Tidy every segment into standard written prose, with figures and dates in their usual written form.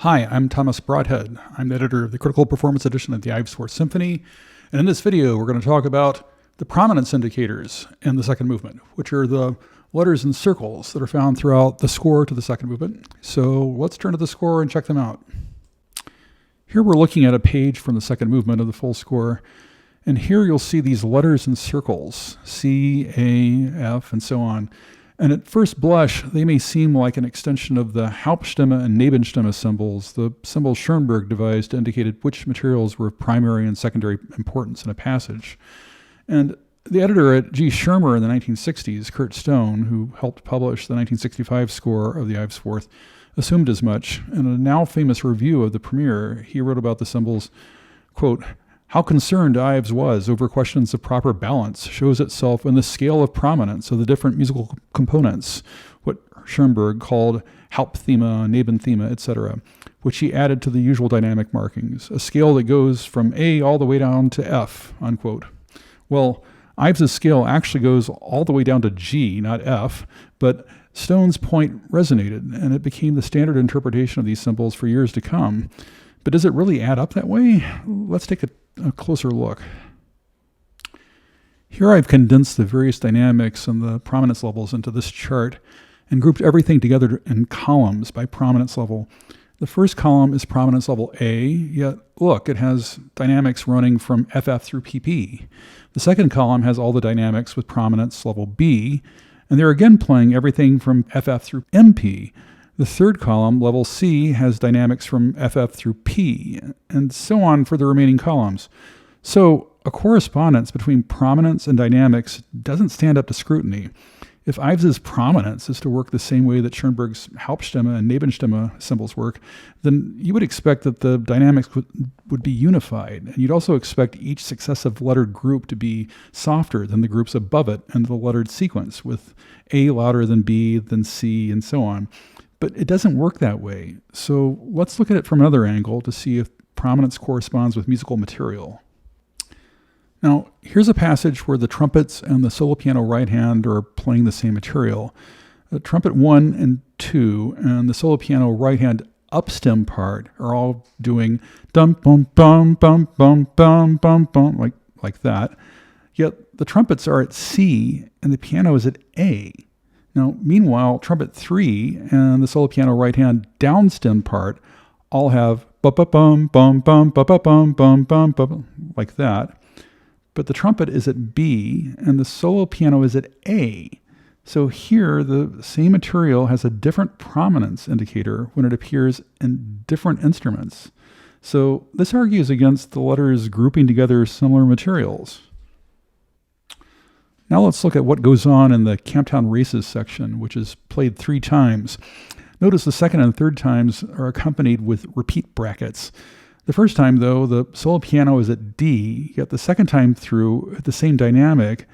Hi, I'm Thomas Broadhead. I'm the editor of the Critical Performance Edition of the Ives Fourth Symphony, and in this video we're going to talk about the prominence indicators in the second movement, which are the letters and circles that are found throughout the score to the second movement. So let's turn to the score and check them out. Here we're looking at a page from the second movement of the full score, and here you'll see these letters and circles, C, A, F, and so on. And at first blush, they may seem like an extension of the Hauptstimme and Nebenstimme symbols, the symbols Schoenberg devised to indicate which materials were of primary and secondary importance in a passage. And the editor at G. Schirmer in the 1960s, Kurt Stone, who helped publish the 1965 score of the Ives Fourth, assumed as much. In a now famous review of the premiere, he wrote about the symbols, quote, "How concerned Ives was over questions of proper balance shows itself in the scale of prominence of the different musical components, what Schoenberg called Hauptthema, Nebenthema, etc., which he added to the usual dynamic markings, a scale that goes from A all the way down to F," unquote. Well, Ives's scale actually goes all the way down to G, not F, but Stone's point resonated, and it became the standard interpretation of these symbols for years to come. But does it really add up that way? Let's take a closer look. Here I've condensed the various dynamics and the prominence levels into this chart and grouped everything together in columns by prominence level. The first column is prominence level A, yet look, it has dynamics running from FF through PP. The second column has all the dynamics with prominence level B, and they're again playing everything from FF through MP. The third column, level C, has dynamics from FF through P, and so on for the remaining columns. So a correspondence between prominence and dynamics doesn't stand up to scrutiny. If Ives's prominence is to work the same way that Schoenberg's Hauptstimme and Nebenstimme symbols work, then you would expect that the dynamics would be unified, and you'd also expect each successive lettered group to be softer than the groups above it in the lettered sequence, with A louder than B, then C, and so on. But it doesn't work that way. So let's look at it from another angle to see if prominence corresponds with musical material. Now, here's a passage where the trumpets and the solo piano right hand are playing the same material. The trumpet 1 and 2 and the solo piano right hand upstem part are all doing dum bum bum bum bum bum bum bum like that. Yet the trumpets are at C and the piano is at A. Now, meanwhile, trumpet 3 and the solo piano right hand downstem part all have ba-ba-bum, bum, bum, ba-ba-bum, bum, bum, bum, like that. But the trumpet is at B and the solo piano is at A. So here, the same material has a different prominence indicator when it appears in different instruments. So this argues against the letters grouping together similar materials. Now let's look at what goes on in the Camptown Races section, which is played 3 times. Notice the second and third times are accompanied with repeat brackets. The first time, though, the solo piano is at D, yet the second time through, at the same dynamic,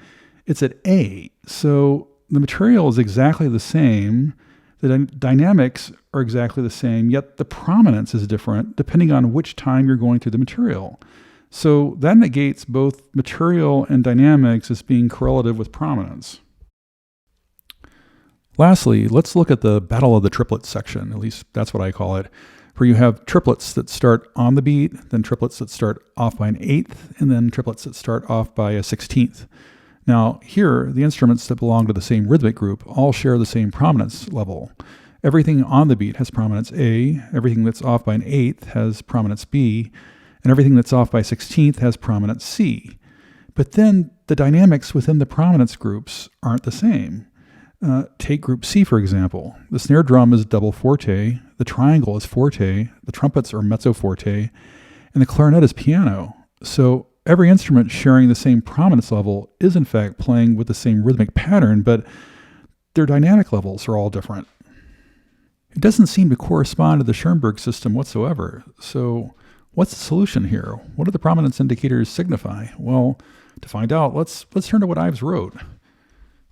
it's at A. So the material is exactly the same, the dynamics are exactly the same, yet the prominence is different depending on which time you're going through the material. So that negates both material and dynamics as being correlative with prominence. Lastly, let's look at the Battle of the Triplets section, at least that's what I call it, where you have triplets that start on the beat, then triplets that start off by an eighth, and then triplets that start off by a 16th. Now here, the instruments that belong to the same rhythmic group all share the same prominence level. Everything on the beat has prominence A, everything that's off by an eighth has prominence B, and everything that's off by 16th has prominence C. But then the dynamics within the prominence groups aren't the same. Take group C, for example. The snare drum is double forte, the triangle is forte, the trumpets are mezzo forte, and the clarinet is piano. So every instrument sharing the same prominence level is in fact playing with the same rhythmic pattern, but their dynamic levels are all different. It doesn't seem to correspond to the Schoenberg system whatsoever. So what's the solution here? What do the prominence indicators signify? Well, to find out, let's turn to what Ives wrote.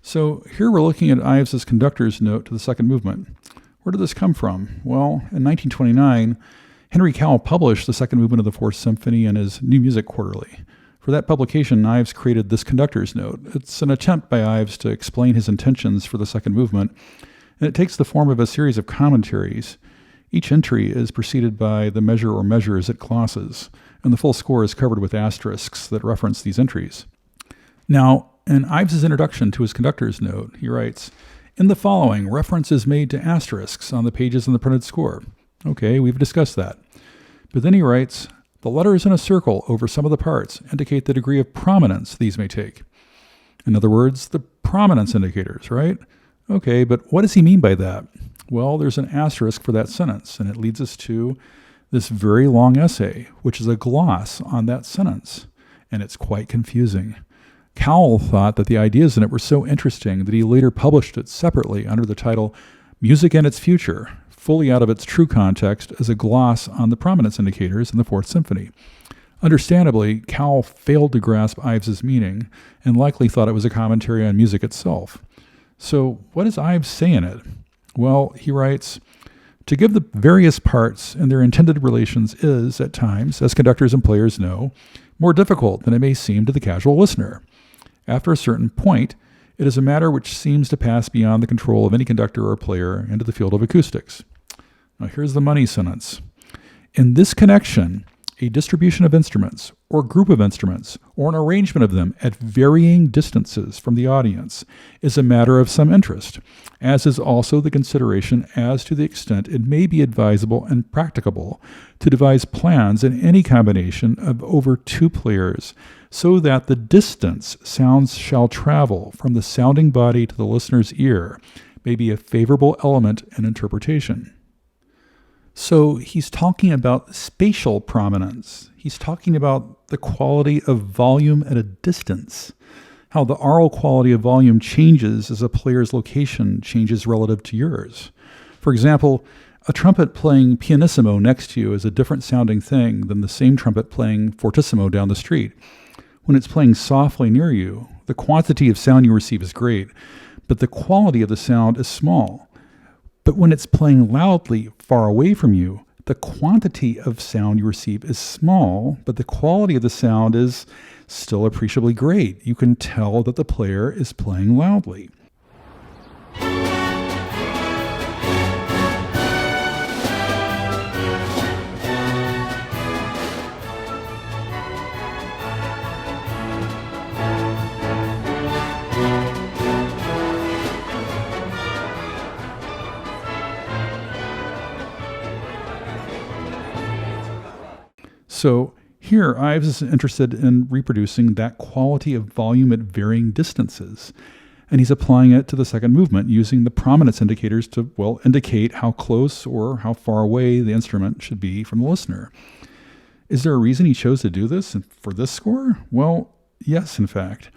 So here we're looking at Ives's conductor's note to the second movement. Where did this come from? Well, in 1929, Henry Cowell published the second movement of the Fourth Symphony in his New Music Quarterly. For that publication, Ives created this conductor's note. It's an attempt by Ives to explain his intentions for the second movement, and it takes the form of a series of commentaries. Each entry is preceded by the measure or measures it glosses, and the full score is covered with asterisks that reference these entries. Now, in Ives' introduction to his conductor's note, he writes, "In the following, reference is made to asterisks on the pages in the printed score." Okay, we've discussed that. But then he writes, "The letters in a circle over some of the parts indicate the degree of prominence these may take." In other words, the prominence indicators, right? Okay, but what does he mean by that? Well, there's an asterisk for that sentence, and it leads us to this very long essay, which is a gloss on that sentence, and it's quite confusing. Cowell thought that the ideas in it were so interesting that he later published it separately under the title Music and Its Future, fully out of its true context as a gloss on the prominence indicators in the Fourth Symphony. Understandably, Cowell failed to grasp Ives' meaning and likely thought it was a commentary on music itself. So what does Ives say in it? Well, he writes, "To give the various parts and their intended relations is, at times, as conductors and players know, more difficult than it may seem to the casual listener. After a certain point, it is a matter which seems to pass beyond the control of any conductor or player into the field of acoustics." Now here's the money sentence. "In this connection, a distribution of instruments, or group of instruments, or an arrangement of them at varying distances from the audience is a matter of some interest, as is also the consideration as to the extent it may be advisable and practicable to devise plans in any combination of over two players, so that the distance sounds shall travel from the sounding body to the listener's ear may be a favorable element in interpretation." So he's talking about spatial prominence. He's talking about the quality of volume at a distance, how the aural quality of volume changes as a player's location changes relative to yours. For example, a trumpet playing pianissimo next to you is a different sounding thing than the same trumpet playing fortissimo down the street. When it's playing softly near you, the quantity of sound you receive is great, but the quality of the sound is small. But when it's playing loudly far away from you, the quantity of sound you receive is small, but the quality of the sound is still appreciably great. You can tell that the player is playing loudly. So here, Ives is interested in reproducing that quality of volume at varying distances, and he's applying it to the second movement using the prominence indicators to, well, indicate how close or how far away the instrument should be from the listener. Is there a reason he chose to do this for this score? Well, yes, in fact.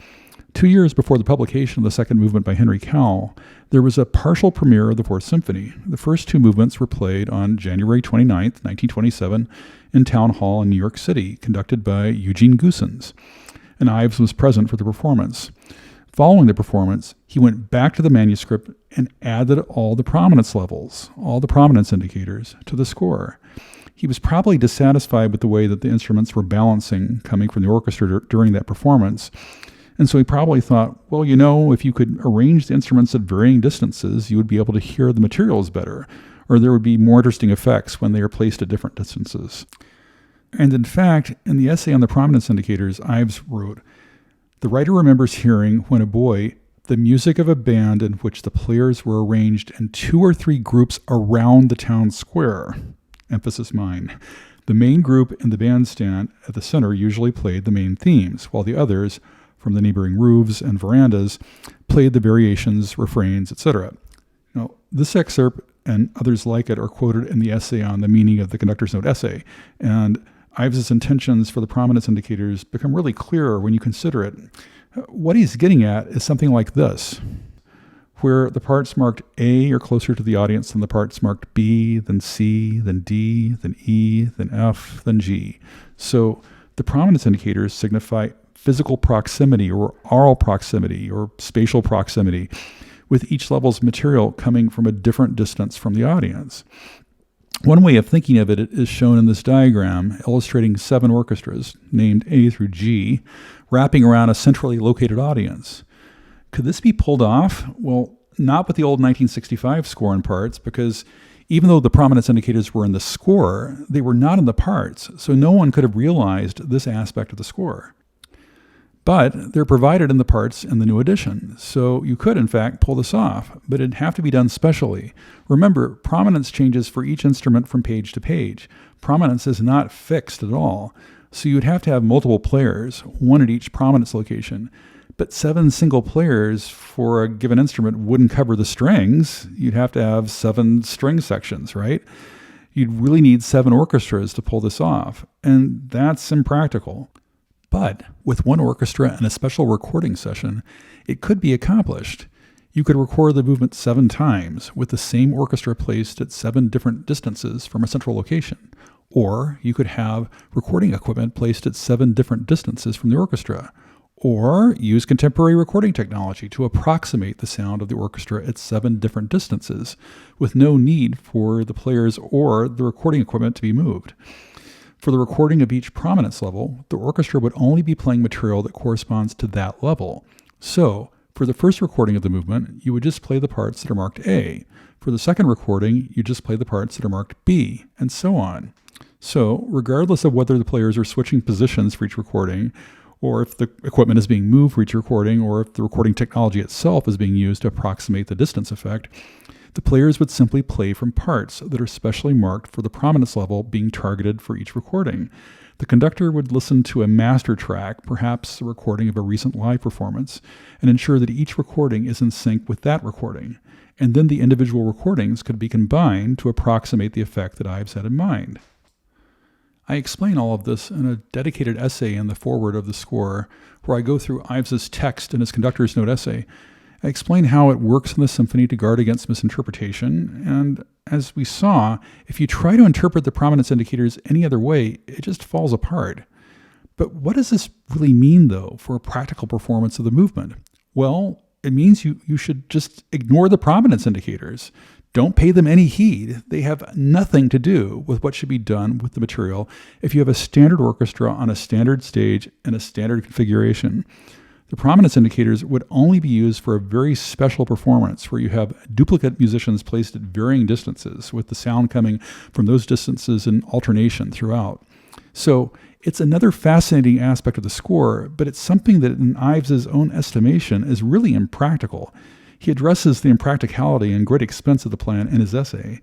2 years before the publication of the second movement by Henry Cowell, there was a partial premiere of the Fourth Symphony. The first two movements were played on January 29th, 1927, in Town Hall in New York City, conducted by Eugene Goossens, and Ives was present for the performance. Following the performance, he went back to the manuscript and added all the prominence levels, all the prominence indicators, to the score. He was probably dissatisfied with the way that the instruments were balancing coming from the orchestra during that performance, and so he probably thought, well, you know, if you could arrange the instruments at varying distances, you would be able to hear the materials better, or there would be more interesting effects when they are placed at different distances. And in fact, in the essay on the prominence indicators, Ives wrote, "The writer remembers hearing, when a boy, the music of a band in which the players were arranged in 2 or 3 groups around the town square." Emphasis mine. The main group in the bandstand at the center usually played the main themes, while the others, from the neighboring roofs and verandas, played the variations, refrains, etc. Now, this excerpt and others like it are quoted in the essay on the meaning of the conductor's note essay, and Ives' intentions for the prominence indicators become really clearer when you consider it. What he's getting at is something like this, where the parts marked A are closer to the audience than the parts marked B, then C, then D, then E, then F, then G. So the prominence indicators signify physical proximity or aural proximity or spatial proximity, with each level's material coming from a different distance from the audience. One way of thinking of it is shown in this diagram illustrating 7 orchestras, named A through G, wrapping around a centrally located audience. Could this be pulled off? Well, not with the old 1965 score and parts, because Even though the prominence indicators were in the score, they were not in the parts, so no one could have realized this aspect of the score. But they're provided in the parts in the new edition, so you could in fact pull this off, but it'd have to be done specially. Remember, prominence changes for each instrument from page to page. Prominence is not fixed at all, so you'd have to have multiple players, one at each prominence location. But 7 single players for a given instrument wouldn't cover the strings. You'd have to have 7 string sections, right? You'd really need 7 orchestras to pull this off, and that's impractical. But with one orchestra and a special recording session, it could be accomplished. You could record the movement 7 times with the same orchestra placed at 7 different distances from a central location. Or you could have recording equipment placed at 7 different distances from the orchestra. Or use contemporary recording technology to approximate the sound of the orchestra at 7 different distances, with no need for the players or the recording equipment to be moved. For the recording of each prominence level, the orchestra would only be playing material that corresponds to that level. So, for the first recording of the movement, you would just play the parts that are marked A. For the second recording, you just play the parts that are marked B, and so on. So, regardless of whether the players are switching positions for each recording, or if the equipment is being moved for each recording, or if the recording technology itself is being used to approximate the distance effect, the players would simply play from parts that are specially marked for the prominence level being targeted for each recording. The conductor would listen to a master track, perhaps a recording of a recent live performance, and ensure that each recording is in sync with that recording. And then the individual recordings could be combined to approximate the effect that Ives had in mind. I explain all of this in a dedicated essay in the foreword of the score, where I go through Ives's text and his conductor's note essay. I explain how it works in the symphony to guard against misinterpretation, and as we saw, if you try to interpret the prominence indicators any other way, it just falls apart. But what does this really mean, though, for a practical performance of the movement? Well, it means you should just ignore the prominence indicators. Don't pay them any heed. They have nothing to do with what should be done with the material if you have a standard orchestra on a standard stage in a standard configuration. The prominence indicators would only be used for a very special performance where you have duplicate musicians placed at varying distances, with the sound coming from those distances in alternation throughout. So it's another fascinating aspect of the score, but it's something that in Ives's own estimation is really impractical. He addresses the impracticality and great expense of the plan in his essay,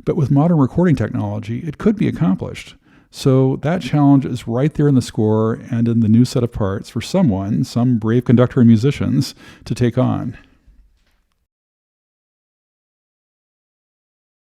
but with modern recording technology, it could be accomplished. So that challenge is right there in the score and in the new set of parts for some brave conductor and musicians to take on.